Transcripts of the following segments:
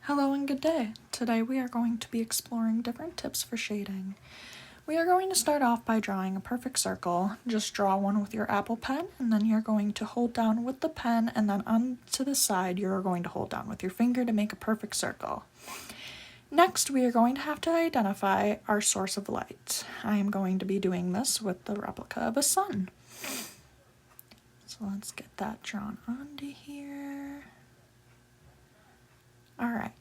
Hello and good day. Today we are going to be exploring different tips for shading. We are going to start off by drawing a perfect circle. Just draw one with your Apple pen, and then you're going to hold down with the pen, and then on to the side you're going to hold down with your finger to make a perfect circle. Next, we are going to have to identify our source of light. I am going to be doing this with the replica of a sun. So let's get that drawn onto here. Alright,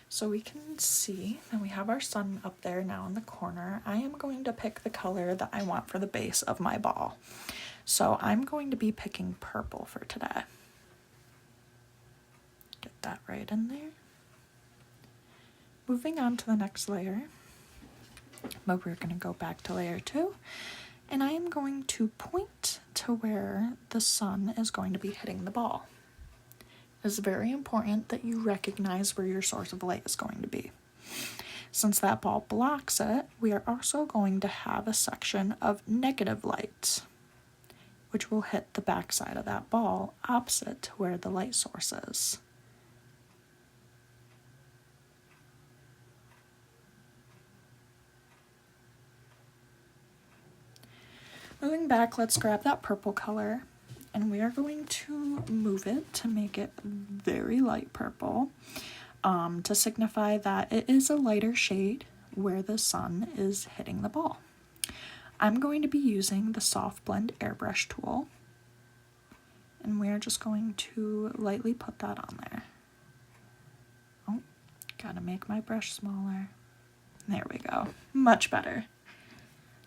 so we can see that we have our sun up there now in the corner. I am going to pick the color that I want for the base of my ball. So I'm going to be picking purple for today. Get that right in there. Moving on to the next layer, but we're going to go back to layer 2. And I am going to point to where the sun is going to be hitting the ball. It's very important that you recognize where your source of light is going to be. Since that ball blocks it, we are also going to have a section of negative light, which will hit the backside of that ball opposite to where the light source is. Moving back, let's grab that purple color, and we are going to move it to make it very light purple, to signify that it is a lighter shade where the sun is hitting the ball. I'm going to be using the Soft Blend airbrush tool, and we are just going to lightly put that on there. Oh, gotta make my brush smaller. There we go, much better.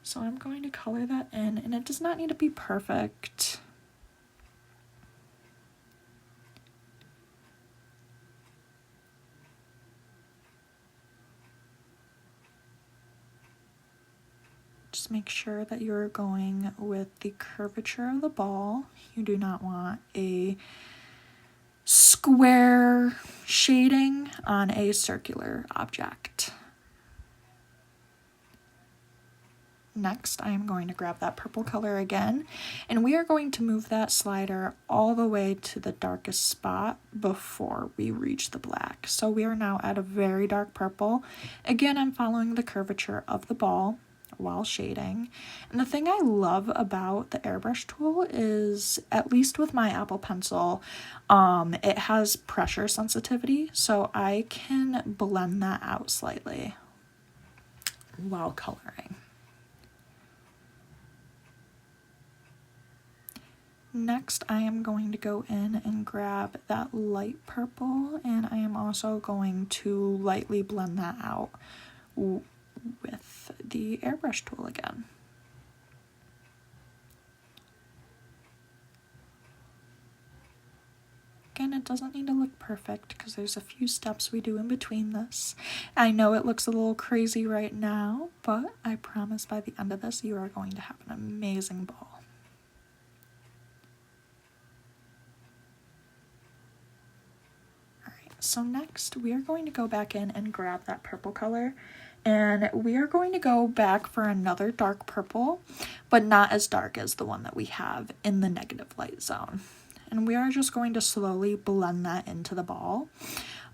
So I'm going to color that in, and it does not need to be perfect. Just make sure that you're going with the curvature of the ball. You do not want a square shading on a circular object. Next, I am going to grab that purple color again, and we are going to move that slider all the way to the darkest spot before we reach the black. So we are now at a very dark purple. Again, I'm following the curvature of the ball while shading. And the thing I love about the airbrush tool is, at least with my Apple Pencil, it has pressure sensitivity, so I can blend that out slightly while coloring. Next, I am going to go in and grab that light purple, and I am also going to lightly blend that out with the airbrush tool again. Again, it doesn't need to look perfect because there's a few steps we do in between this. I know it looks a little crazy right now, but I promise by the end of this, you are going to have an amazing ball. So next, we are going to go back in and grab that purple color, and we are going to go back for another dark purple, but not as dark as the one that we have in the negative light zone. And we are just going to slowly blend that into the ball,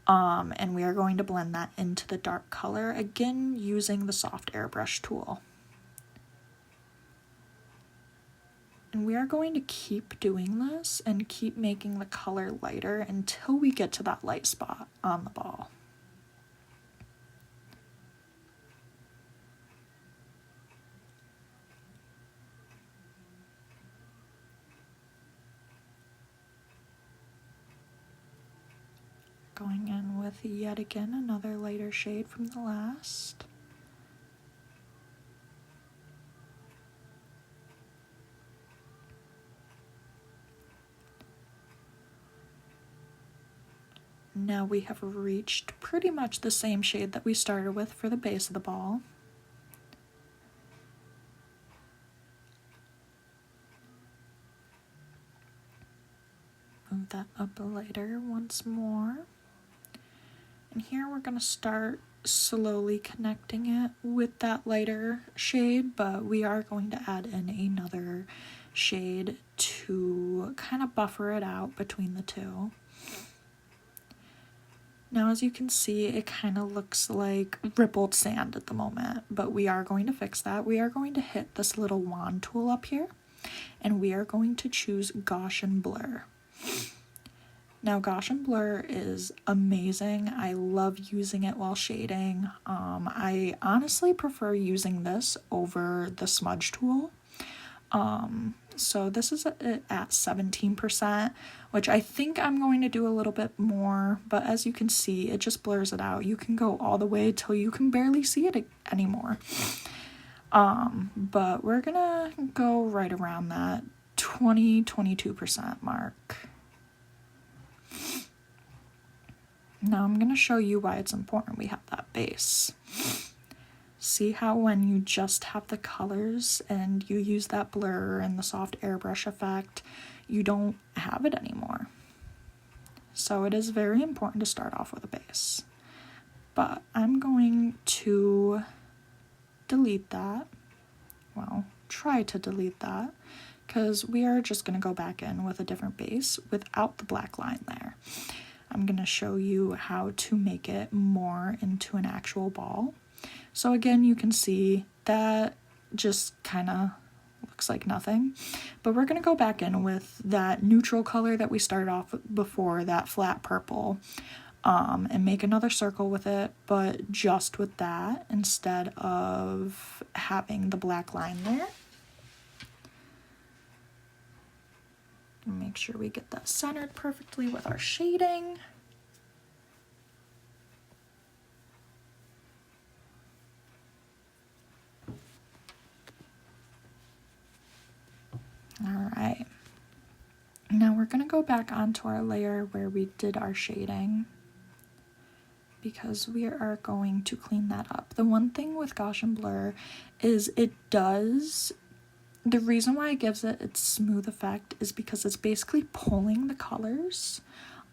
and we are going to blend that into the dark color, again using the soft airbrush tool. And we are going to keep doing this and keep making the color lighter until we get to that light spot on the ball. Going in with yet again another lighter shade from the last. Now we have reached pretty much the same shade that we started with for the base of the ball. Move that up a lighter once more. And here we're going to start slowly connecting it with that lighter shade, but we are going to add in another shade to kind of buffer it out between the two. Now, as you can see, it kind of looks like rippled sand at the moment, but we are going to fix that. We are going to hit this little wand tool up here, and we are going to choose Gaussian Blur. Now, Gaussian Blur is amazing. I love using it while shading. I honestly prefer using this over the smudge tool. So this is at 17%, which I think I'm going to do a little bit more, but as you can see, it just blurs it out. You can go all the way till you can barely see it anymore. But we're gonna go right around that 22% mark. Now I'm gonna show you why it's important we have that base. See how when you just have the colors and you use that blur and the soft airbrush effect, you don't have it anymore. So it is very important to start off with a base. But I'm going to delete that. Well, try to delete that, because we are just going to go back in with a different base without the black line there. I'm going to show you how to make it more into an actual ball. So again, you can see that just kind of looks like nothing, but we're going to go back in with that neutral color that we started off with before, that flat purple, and make another circle with it, but just with that instead of having the black line there. Make sure we get that centered perfectly with our shading. All right, now we're going to go back onto our layer where we did our shading, because we are going to clean that up. The one thing with Gaussian Blur is the reason why it gives it its smooth effect is because it's basically pulling the colors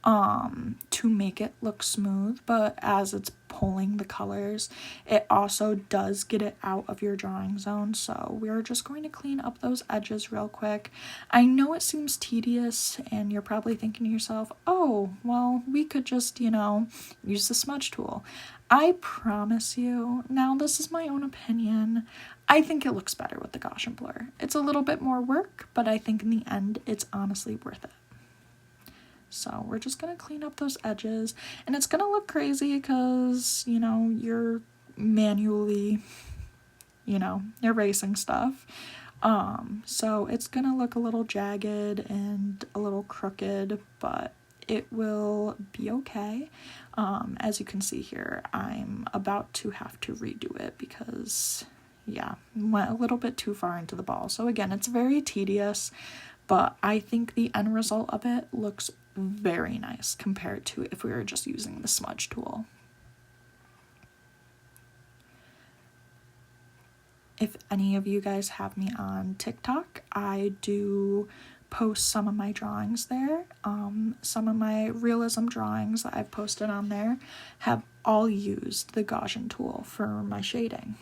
to make it look smooth, but as it's pulling the colors, it also does get it out of your drawing zone. So we're just going to clean up those edges real quick. I know it seems tedious and you're probably thinking to yourself, oh, well, we could just, use the smudge tool. I promise you, now this is my own opinion, I think it looks better with the Gaussian Blur. It's a little bit more work, but I think in the end, it's honestly worth it. So we're just going to clean up those edges, and it's going to look crazy because, you're manually, erasing stuff. So it's going to look a little jagged and a little crooked, but it will be okay. As you can see here, I'm about to have to redo it because, went a little bit too far into the ball. So again, it's very tedious, but I think the end result of it looks very nice compared to if we were just using the smudge tool. If any of you guys have me on TikTok, I do post some of my drawings there. Some of my realism drawings that I've posted on there have all used the Gaussian tool for my shading.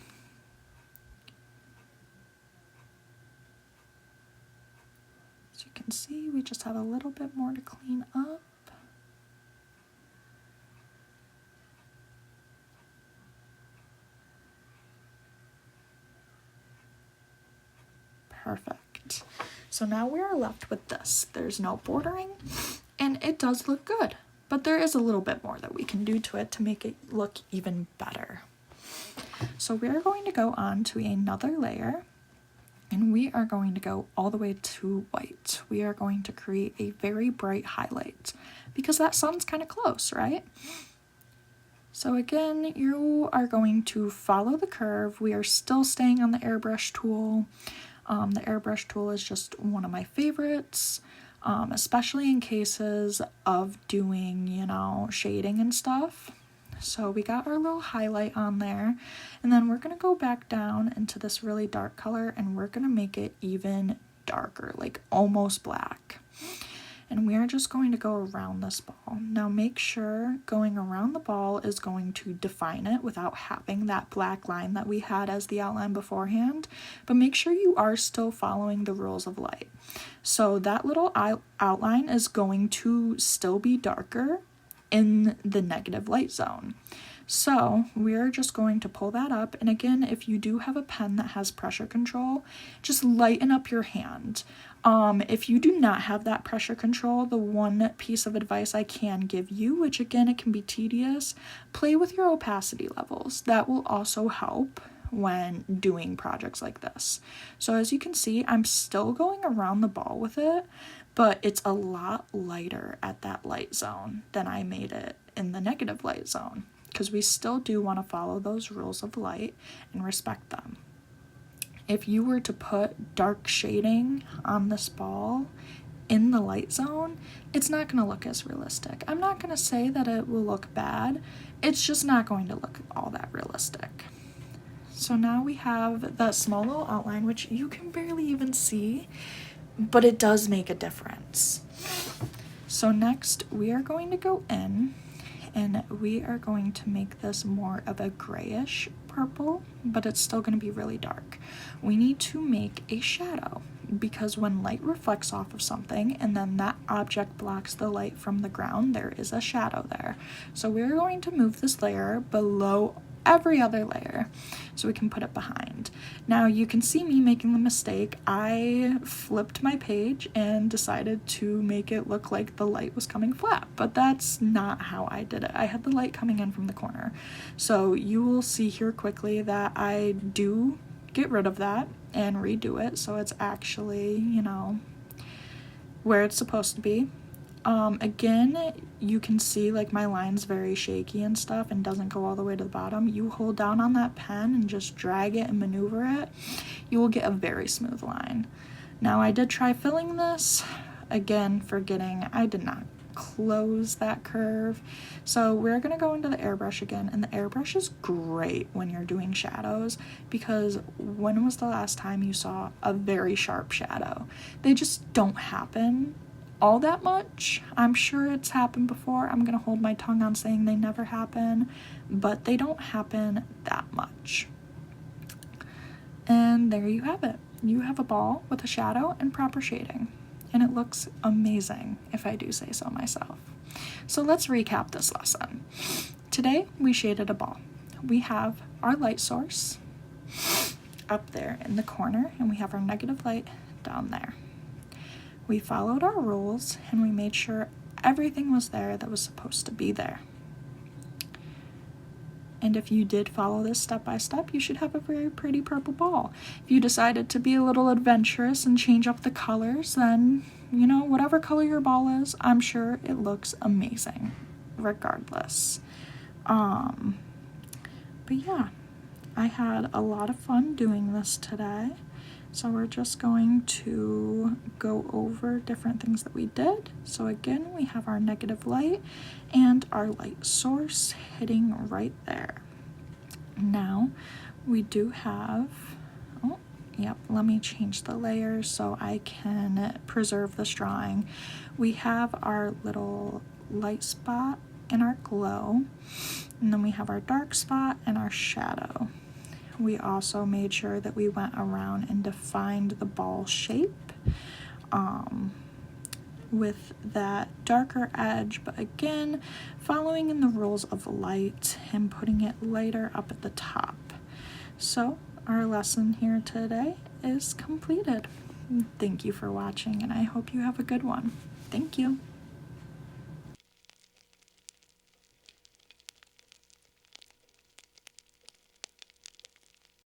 As you can see, we just have a little bit more to clean up. Perfect. So now we are left with this. There's no bordering, and it does look good, but there is a little bit more that we can do to it to make it look even better. So we're going to go on to another layer, and we are going to go all the way to white. We are going to create a very bright highlight because that sun's kind of close, right? So again, you are going to follow the curve. We are still staying on the airbrush tool. The airbrush tool is just one of my favorites, especially in cases of doing, shading and stuff. So we got our little highlight on there, and then we're going to go back down into this really dark color, and we're going to make it even darker, like almost black. And we are just going to go around this ball. Now make sure going around the ball is going to define it without having that black line that we had as the outline beforehand, but make sure you are still following the rules of light. So that little outline is going to still be darker in the negative light zone. So we're just going to pull that up. And again, if you do have a pen that has pressure control, just lighten up your hand. If you do not have that pressure control, the one piece of advice I can give you, which again, it can be tedious, play with your opacity levels. That will also help when doing projects like this. So as you can see, I'm still going around the ball with it, but it's a lot lighter at that light zone than I made it in the negative light zone, because we still do want to follow those rules of light and respect them. If you were to put dark shading on this ball in the light zone, it's not going to look as realistic. I'm not going to say that it will look bad, it's just not going to look all that realistic. So now we have that small little outline, which you can barely even see, but it does make a difference. So next we are going to go in and we are going to make this more of a grayish purple, but it's still going to be really dark. We need to make a shadow, because when light reflects off of something and then that object blocks the light from the ground, there is a shadow there. So we're going to move this layer below every other layer so we can put it behind. Now you can see me making the mistake. I flipped my page and decided to make it look like the light was coming flat, but that's not how I did it. I had the light coming in from the corner. So you will see here quickly that I do get rid of that and redo it so it's actually, you know, where it's supposed to be. Again, you can see like my line's very shaky and stuff and doesn't go all the way to the bottom. You hold down on that pen and just drag it and maneuver it, you will get a very smooth line. Now I did try filling this, again forgetting I did not close that curve. So we're gonna go into the airbrush again, and the airbrush is great when you're doing shadows, because when was the last time you saw a very sharp shadow? They just don't happen all that much. I'm sure it's happened before. I'm gonna hold my tongue on saying they never happen, but they don't happen that much. And there you have it. You have a ball with a shadow and proper shading, and it looks amazing if I do say so myself. So let's recap this lesson. Today we shaded a ball. We have our light source up there in the corner, and we have our negative light down there. We followed our rules and we made sure everything was there that was supposed to be there. And if you did follow this step by step, you should have a very pretty purple ball. If you decided to be a little adventurous and change up the colors, then, you know, whatever color your ball is, I'm sure it looks amazing regardless. But yeah, I had a lot of fun doing this today. So we're just going to go over different things that we did. So again, we have our negative light and our light source hitting right there. Now we do have, let me change the layers so I can preserve this drawing. We have our little light spot and our glow, and then we have our dark spot and our shadow. We also made sure that we went around and defined the ball shape with that darker edge, but again, following in the rules of light and putting it lighter up at the top. So our lesson here today is completed. Thank you for watching, and I hope you have a good one. Thank you.